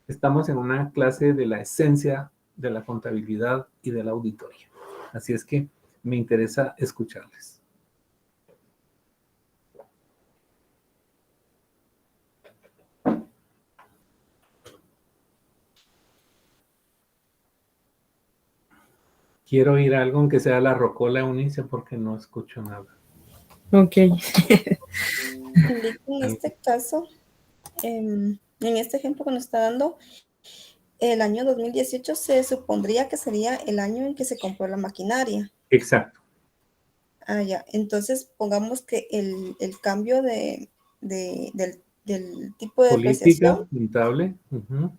Estamos en una clase de la esencia de la contabilidad y de la auditoría. Así es que me interesa escucharles. Quiero oír algo, aunque sea la rocola, Eunice, porque no escucho nada. Ok. En este caso, en este ejemplo que nos está dando, el año 2018 se supondría que sería el año en que se compró la maquinaria. Exacto. Ah, ya. Entonces, pongamos que el cambio del tipo de Política depreciación contable. Ujú.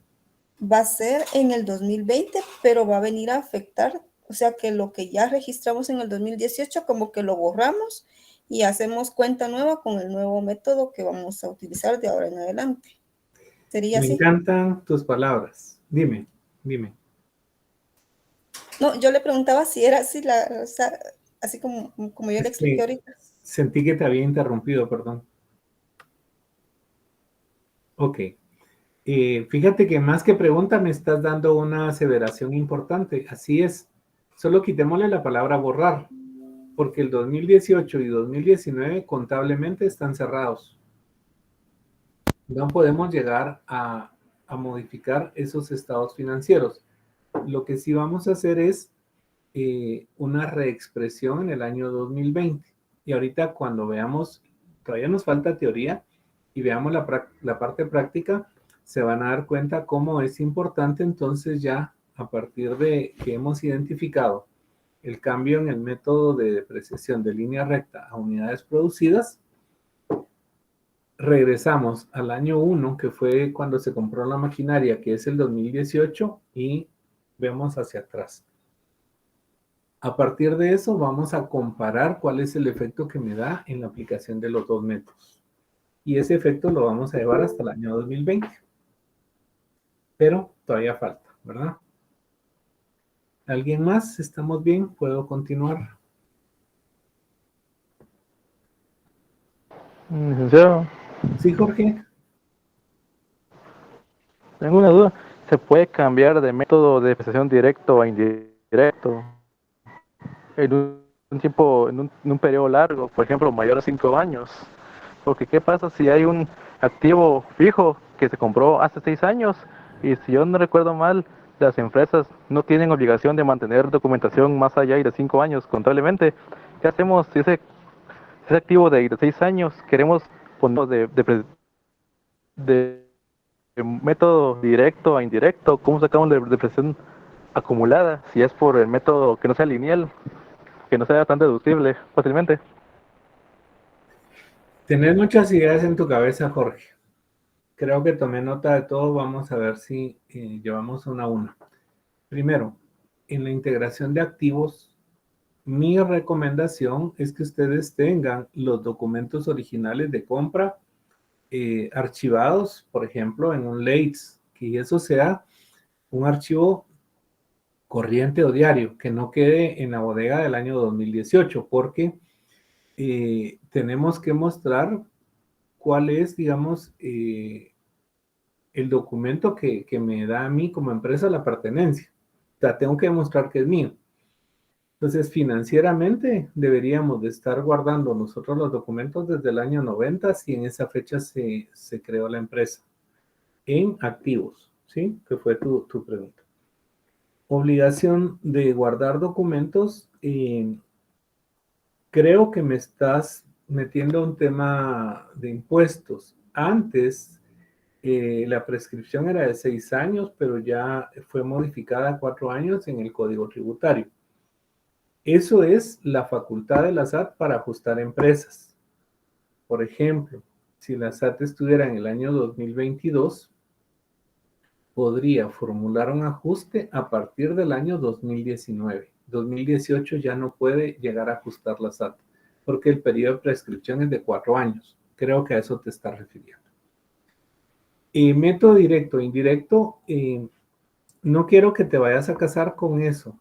va a ser en el 2020, pero va a venir a afectar, o sea que lo que ya registramos en el 2018, como que lo borramos y hacemos cuenta nueva con el nuevo método que vamos a utilizar de ahora en adelante. ¿Sería Me así? encantan tus palabras. Dime, dime. No, yo le preguntaba si era así, o sea, así como yo le Es expliqué que ahorita. sentí que te había interrumpido, perdón. Ok. Fíjate que más que pregunta me estás dando una aseveración importante. Así es. Solo quitémosle la palabra borrar, porque el 2018 y 2019 contablemente están cerrados. No podemos llegar a modificar esos estados financieros. Lo que sí vamos a hacer es una reexpresión en el año 2020. Y ahorita cuando veamos, todavía nos falta teoría y veamos la parte práctica, se van a dar cuenta cómo es importante entonces ya a partir de que hemos identificado el cambio en el método de depreciación de línea recta a unidades producidas, regresamos al año 1, que fue cuando se compró la maquinaria, que es el 2018, y vemos hacia atrás. A partir de eso vamos a comparar cuál es el efecto que me da en la aplicación de los dos métodos. Y ese efecto lo vamos a llevar hasta el año 2020. Pero todavía falta, ¿verdad? ¿Alguien más? ¿Estamos bien? ¿Puedo continuar? Licenciado, Sí, Jorge. tengo una duda. ¿Se puede cambiar de método de depreciación directo a indirecto en un tiempo, en un periodo largo, por ejemplo, mayor a 5 años? Porque ¿qué pasa si hay un activo fijo que se compró hace 6 años y si yo no recuerdo mal, las empresas no tienen obligación de mantener documentación más allá de 5 años contablemente? ¿Qué hacemos si ese activo de 6 años queremos ponerlo de método directo a indirecto? ¿Cómo sacamos la depreciación acumulada si es por el método que no sea lineal, que no sea tan deducible fácilmente? Tenés muchas ideas en tu cabeza, Jorge. Creo que tomé nota de todo. Vamos a ver si llevamos una a una. Primero, en la integración de activos, mi recomendación es que ustedes tengan los documentos originales de compra archivados, por ejemplo, en un LATES, que eso sea un archivo corriente o diario, que no quede en la bodega del año 2018, porque tenemos que mostrar cuál es, digamos, el documento que me da a mí como empresa la pertenencia. O sea, tengo que demostrar que es mío. Entonces, financieramente deberíamos de estar guardando nosotros los documentos desde el año 90, si en esa fecha se creó la empresa, en activos, ¿sí? Que fue tu pregunta. Obligación de guardar documentos. Creo que me estás metiendo un tema de impuestos. Antes, la prescripción era de 6 años, pero ya fue modificada a 4 años en el Código Tributario. Eso es la facultad de la SAT para ajustar empresas. Por ejemplo, si la SAT estuviera en el año 2022, podría formular un ajuste a partir del año 2019. 2018 ya no puede llegar a ajustar la SAT, porque el periodo de prescripción es de 4 años. Creo que a eso te estás refiriendo. Método directo e indirecto, no quiero que te vayas a casar con eso.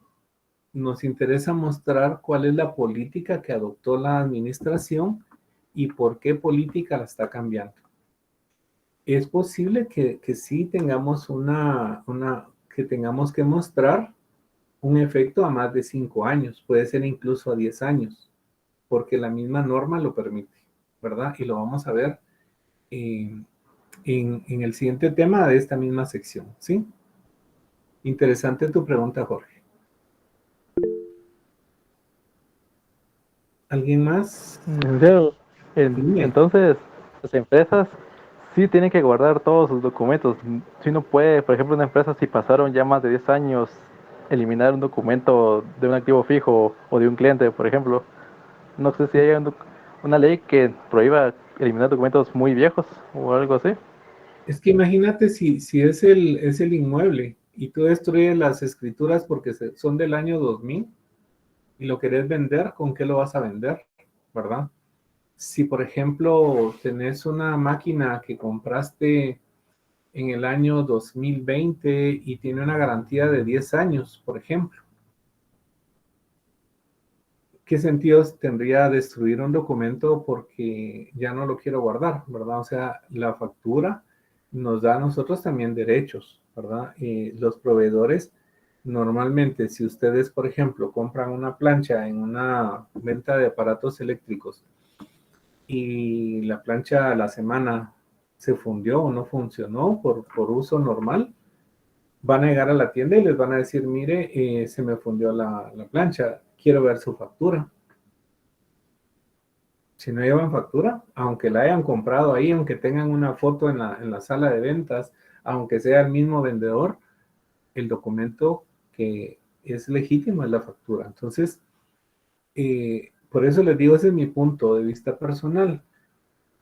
Nos interesa mostrar cuál es la política que adoptó la administración y por qué política la está cambiando. Es posible que sí tengamos que tengamos que mostrar un efecto a más de 5 años, puede ser incluso a 10 años, porque la misma norma lo permite, ¿verdad? Y lo vamos a ver en el siguiente tema de esta misma sección, ¿sí? Interesante tu pregunta, Jorge. ¿Alguien más? Licenciado, Dime. entonces las empresas sí tienen que guardar todos sus documentos. Si no puede, por ejemplo, una empresa, si pasaron ya más de 10 años, eliminar un documento de un activo fijo o de un cliente, por ejemplo. No sé si hay una ley que prohíba eliminar documentos muy viejos o algo así. Es que imagínate si es el inmueble y tú destruyes las escrituras porque son del año 2000 y lo querés vender, ¿con qué lo vas a vender? ¿Verdad? Si, por ejemplo, tenés una máquina que compraste en el año 2020 y tiene una garantía de 10 años, por ejemplo, ¿qué sentido tendría destruir un documento porque ya no lo quiero guardar, ¿verdad? O sea, la factura nos da a nosotros también derechos, ¿verdad? Los proveedores, normalmente, si ustedes, por ejemplo, compran una plancha en una venta de aparatos eléctricos y la plancha a la semana se fundió o no funcionó por uso normal, van a llegar a la tienda y les van a decir, mire, se me fundió la plancha, quiero ver su factura. Si no llevan factura, aunque la hayan comprado ahí, aunque tengan una foto en la sala de ventas, aunque sea el mismo vendedor, el documento que es legítimo es la factura. Entonces, por eso les digo, ese es mi punto de vista personal.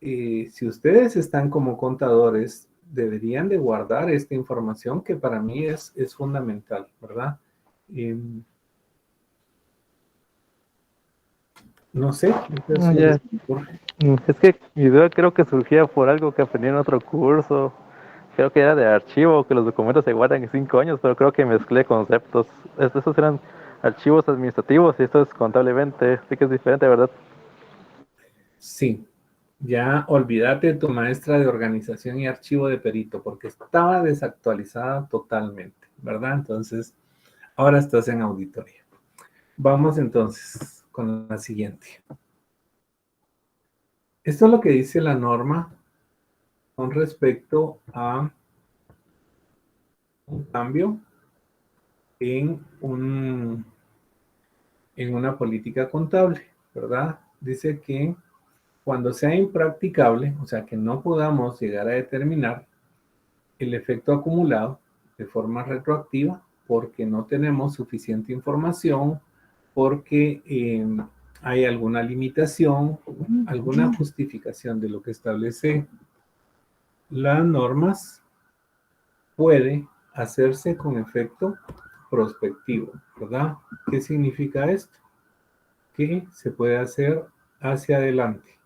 Si ustedes están como contadores, deberían de guardar esta información que para mí es fundamental, ¿verdad? No sé, eso Ya. les ocurre. Es que mi duda creo que surgía por algo que aprendí en otro curso. Creo que era de archivo, que los documentos se guardan en 5 años, pero creo que mezclé conceptos. Estos eran archivos administrativos y esto es contablemente, así que es diferente, ¿verdad? Sí, ya olvídate de tu maestra de organización y archivo de perito, porque estaba desactualizada totalmente, ¿verdad? Entonces, ahora estás en auditoría. Vamos entonces con la siguiente. Esto es lo que dice la norma con respecto a un cambio en, en una política contable, ¿verdad? Dice que cuando sea impracticable, o sea, que no podamos llegar a determinar el efecto acumulado de forma retroactiva porque no tenemos suficiente información, porque hay alguna limitación, alguna justificación de lo que establece las normas, puede hacerse con efecto prospectivo, ¿verdad? ¿Qué significa esto? Que se puede hacer hacia adelante,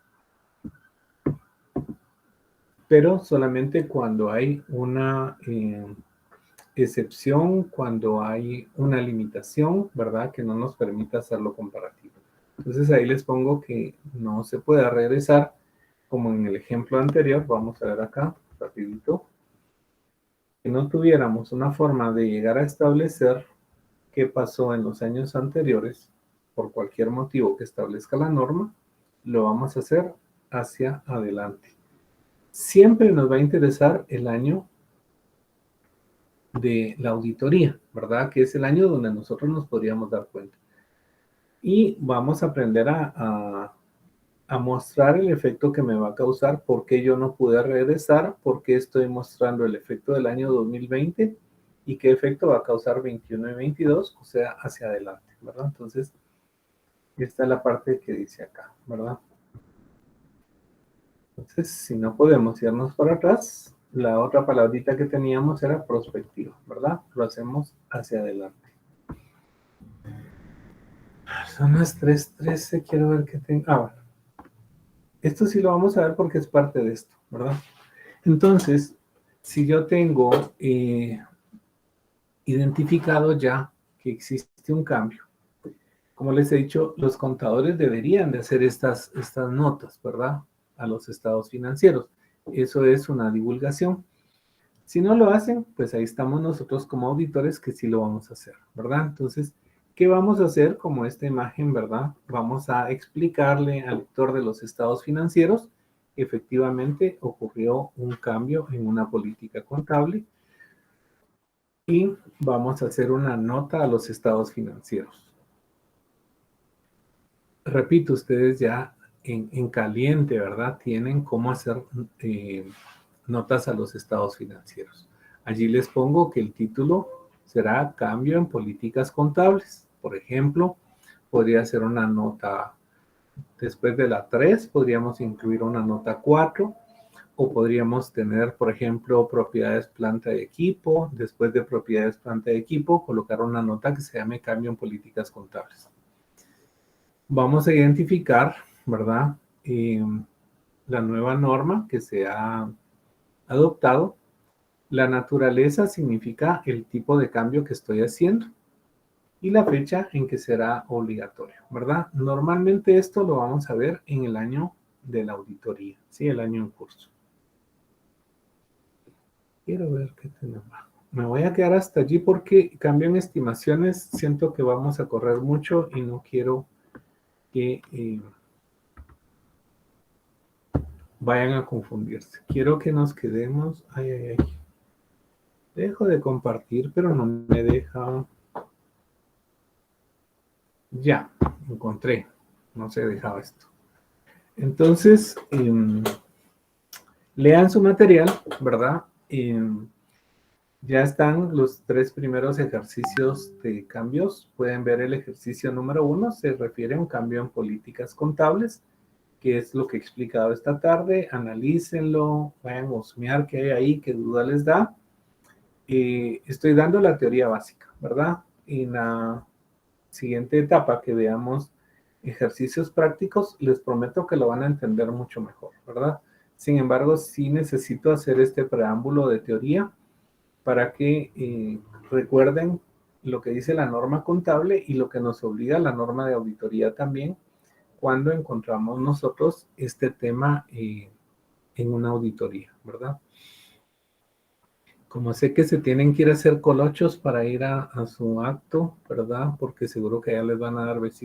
pero solamente cuando hay una excepción, cuando hay una limitación, ¿verdad? Que no nos permita hacerlo comparativo. Entonces ahí les pongo que no se puede regresar, como en el ejemplo anterior, vamos a ver acá, rapidito, que no tuviéramos una forma de llegar a establecer qué pasó en los años anteriores, por cualquier motivo que establezca la norma, lo vamos a hacer hacia adelante. Siempre nos va a interesar el año de la auditoría, ¿verdad? Que es el año donde nosotros nos podríamos dar cuenta. Y vamos a aprender a mostrar el efecto que me va a causar, por qué yo no pude regresar, por qué estoy mostrando el efecto del año 2020 y qué efecto va a causar 21 y 22, o sea, hacia adelante, ¿verdad? Entonces, esta es la parte que dice acá, ¿verdad? Entonces, si no podemos irnos para atrás, la otra palabrita que teníamos era prospectiva, ¿verdad? Lo hacemos hacia adelante. Son las 3:13, quiero ver qué tengo. Ah, bueno. Esto sí lo vamos a ver porque es parte de esto, ¿verdad? Entonces, si yo tengo identificado ya que existe un cambio, como les he dicho, los contadores deberían de hacer estas notas, ¿verdad? A los estados financieros. Eso es una divulgación. Si no lo hacen, pues ahí estamos nosotros como auditores que sí lo vamos a hacer, ¿verdad? Entonces, ¿qué vamos a hacer? Como esta imagen, ¿verdad? Vamos a explicarle al lector de los estados financieros que efectivamente ocurrió un cambio en una política contable y vamos a hacer una nota a los estados financieros. Repito, ustedes ya en caliente, ¿verdad? Tienen cómo hacer notas a los estados financieros. Allí les pongo que el título será Cambio en políticas contables. Por ejemplo, podría ser una nota Después de la 3 podríamos incluir una nota 4, o podríamos tener, por ejemplo, propiedades, planta de equipo. Después de propiedades, planta de equipo, colocar una nota que se llame cambio en políticas contables. Vamos a identificar, ¿verdad? La nueva norma que se ha adoptado. La naturaleza significa el tipo de cambio que estoy haciendo y la fecha en que será obligatorio, ¿verdad? Normalmente esto lo vamos a ver en el año de la auditoría, ¿sí? El año en curso. Quiero ver qué tenemos. Me voy a quedar hasta allí porque cambio en estimaciones. Siento que vamos a correr mucho y no quiero que vayan a confundirse. Quiero que nos quedemos. Ay, ay, ay. Dejo de compartir, pero no me deja. Ya, encontré. No se dejaba esto. Entonces, lean su material, ¿verdad? Ya están los 3 primeros ejercicios de cambios. Pueden ver el ejercicio número 1, se refiere a un cambio en políticas contables, que es lo que he explicado esta tarde. Analícenlo, vayan a husmear qué hay ahí, qué duda les da. Estoy dando la teoría básica, ¿verdad? En la siguiente etapa que veamos ejercicios prácticos, les prometo que lo van a entender mucho mejor, ¿verdad? Sin embargo, sí necesito hacer este preámbulo de teoría para que recuerden lo que dice la norma contable y lo que nos obliga la norma de auditoría también cuando encontramos nosotros este tema en una auditoría, ¿verdad? Como sé que se tienen que ir a hacer colochos para ir a su acto, ¿verdad? Porque seguro que ya les van a dar besitos.